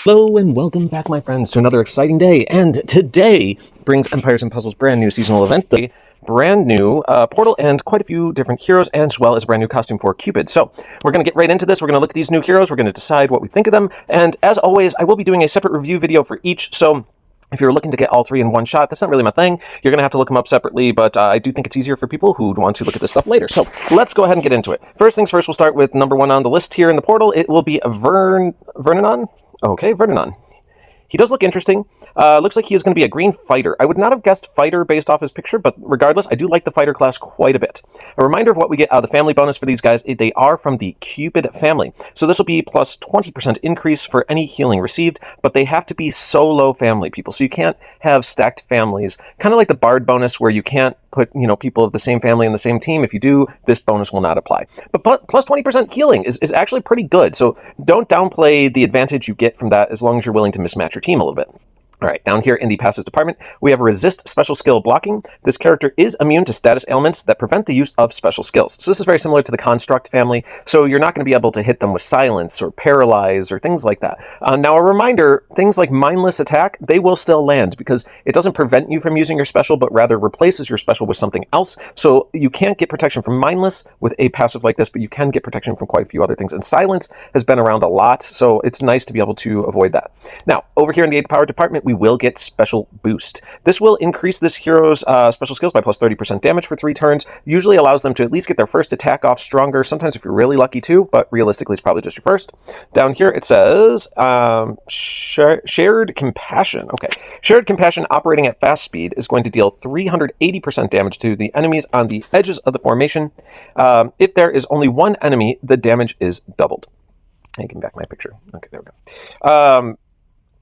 Hello and welcome back, my friends, to another exciting day. And today brings Empires and Puzzles' brand new seasonal event, the brand new portal, and quite a few different heroes, as well as a brand new costume for Cupid. So we're going to get right into this. We're going to look at these new heroes. We're going to decide what we think of them. And as always, I will be doing a separate review video for each. So if you're looking to get all three in one shot, that's not really my thing. You're going to have to look them up separately, but I do think it's easier for people who want to look at this stuff later. So let's go ahead and get into it. First things first, we'll start with number one on the list here in the portal. It will be Vernon. Okay, Vernon. He does look interesting. Looks like he is going to be a green fighter. I would not have guessed fighter based off his picture, but regardless, I do like the fighter class quite a bit. A reminder of what we get out of the family bonus for these guys. They are from the Cupid family. So this will be plus 20% increase for any healing received, but they have to be solo family people. So you can't have stacked families. Kind of like the Bard bonus where you can't put, people of the same family in the same team. If you do, this bonus will not apply. But plus 20% healing is actually pretty good. So don't downplay the advantage you get from that as long as you're willing to mismatch your team a little bit. All right, down here in the passive department, we have a resist special skill blocking. This character is immune to status ailments that prevent the use of special skills. So this is very similar to the construct family. So you're not going to be able to hit them with silence or paralyze or things like that. Now, a reminder, things like mindless attack, they will still land because it doesn't prevent you from using your special, but rather replaces your special with something else. So you can't get protection from mindless with a passive like this, but you can get protection from quite a few other things. And silence has been around a lot, so it's nice to be able to avoid that. Now, over here in the 8th power department, we will get special boost. This will increase this hero's special skills by plus 30% damage for 3 turns. Usually allows them to at least get their first attack off stronger. Sometimes if you're really lucky too, but realistically it's probably just your first. Down here it says shared compassion. Okay, shared compassion operating at fast speed is going to deal 380% damage to the enemies on the edges of the formation. If there is only one enemy, the damage is doubled. I can back my picture. Okay, there we go.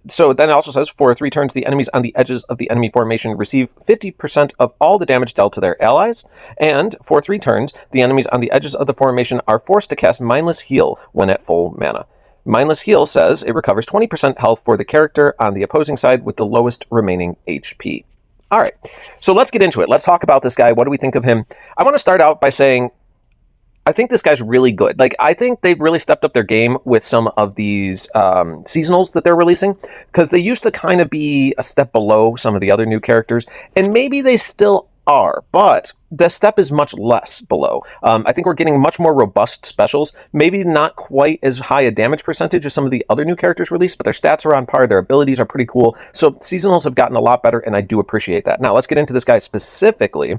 So then it also says, for 3 turns, the enemies on the edges of the enemy formation receive 50% of all the damage dealt to their allies. And for 3 turns, the enemies on the edges of the formation are forced to cast Mindless Heal when at full mana. Mindless Heal says it recovers 20% health for the character on the opposing side with the lowest remaining HP. All right, so let's get into it. Let's talk about this guy. What do we think of him? I want to start out by saying, I think this guy's really good. Like, I think they've really stepped up their game with some of these seasonals that they're releasing, because they used to kind of be a step below some of the other new characters, and maybe they still are, but the step is much less below. I think we're getting much more robust specials, maybe not quite as high a damage percentage as some of the other new characters released, but their stats are on par, their abilities are pretty cool, so seasonals have gotten a lot better, and I do appreciate that. Now, let's get into this guy specifically.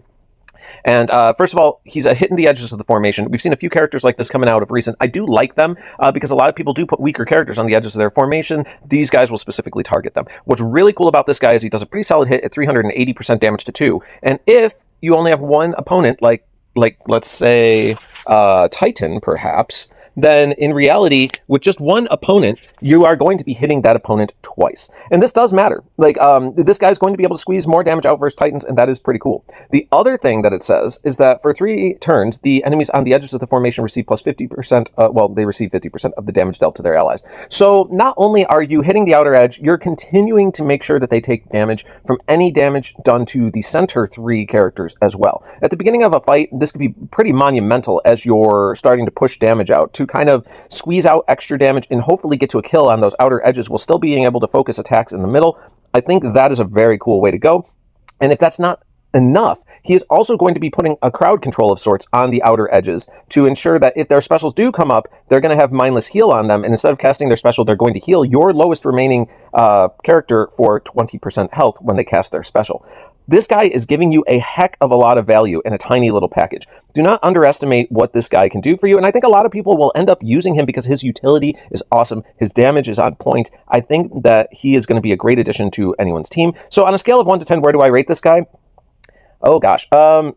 And first of all, he's hitting the edges of the formation. We've seen a few characters like this coming out of recent. I do like them because a lot of people do put weaker characters on the edges of their formation. These guys will specifically target them. What's really cool about this guy is he does a pretty solid hit at 380% damage to 2. And if you only have one opponent, like let's say Titan, perhaps, then in reality, with just one opponent, you are going to be hitting that opponent twice. And this does matter. Like, this guy's going to be able to squeeze more damage out versus Titans, and that is pretty cool. The other thing that it says is that for 3 turns, the enemies on the edges of the formation receive plus 50%, they receive 50% of the damage dealt to their allies. So not only are you hitting the outer edge, you're continuing to make sure that they take damage from any damage done to the center 3 characters as well. At the beginning of a fight, this could be pretty monumental as you're starting to push damage out to kind of squeeze out extra damage and hopefully get to a kill on those outer edges while still being able to focus attacks in the middle. I think that is a very cool way to go. And if that's not enough, he is also going to be putting a crowd control of sorts on the outer edges to ensure that if their specials do come up, they're going to have Mindless Heal on them, and instead of casting their special, they're going to heal your lowest remaining character for 20% health when they cast their special. This guy is giving you a heck of a lot of value in a tiny little package. Do not underestimate what this guy can do for you, and I think a lot of people will end up using him because his utility is awesome, his damage is on point. I think that he is going to be a great addition to anyone's team. So on a scale of 1 to 10, where do I rate this guy? Oh gosh. Man,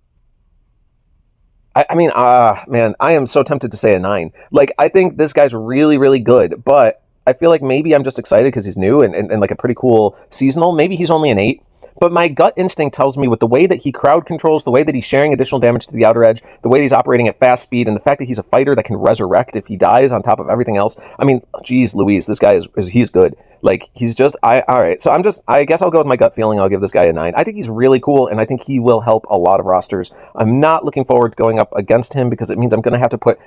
I am so tempted to say a 9. Like, I think this guy's really, really good, but I feel like maybe I'm just excited because he's new and like a pretty cool seasonal. Maybe he's only an 8. But my gut instinct tells me with the way that he crowd controls, the way that he's sharing additional damage to the outer edge, the way that he's operating at fast speed, and the fact that he's a fighter that can resurrect if he dies on top of everything else. I mean, geez Louise, this guy he's good. Like, he's just, all right. So I guess I'll go with my gut feeling. I'll give this guy a 9. I think he's really cool, and I think he will help a lot of rosters. I'm not looking forward to going up against him because it means I'm going to have to put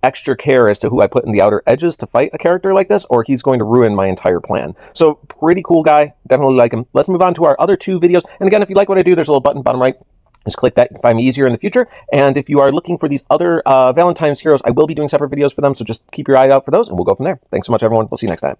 extra care as to who I put in the outer edges to fight a character like this, or he's going to ruin my entire plan. So pretty cool guy. Definitely like him. Let's move on to our other 2 videos. And again, if you like what I do, there's a little button bottom right. Just click that. You can find me easier in the future. And if you are looking for these other Valentine's heroes, I will be doing separate videos for them. So just keep your eye out for those, and we'll go from there. Thanks so much, everyone. We'll see you next time.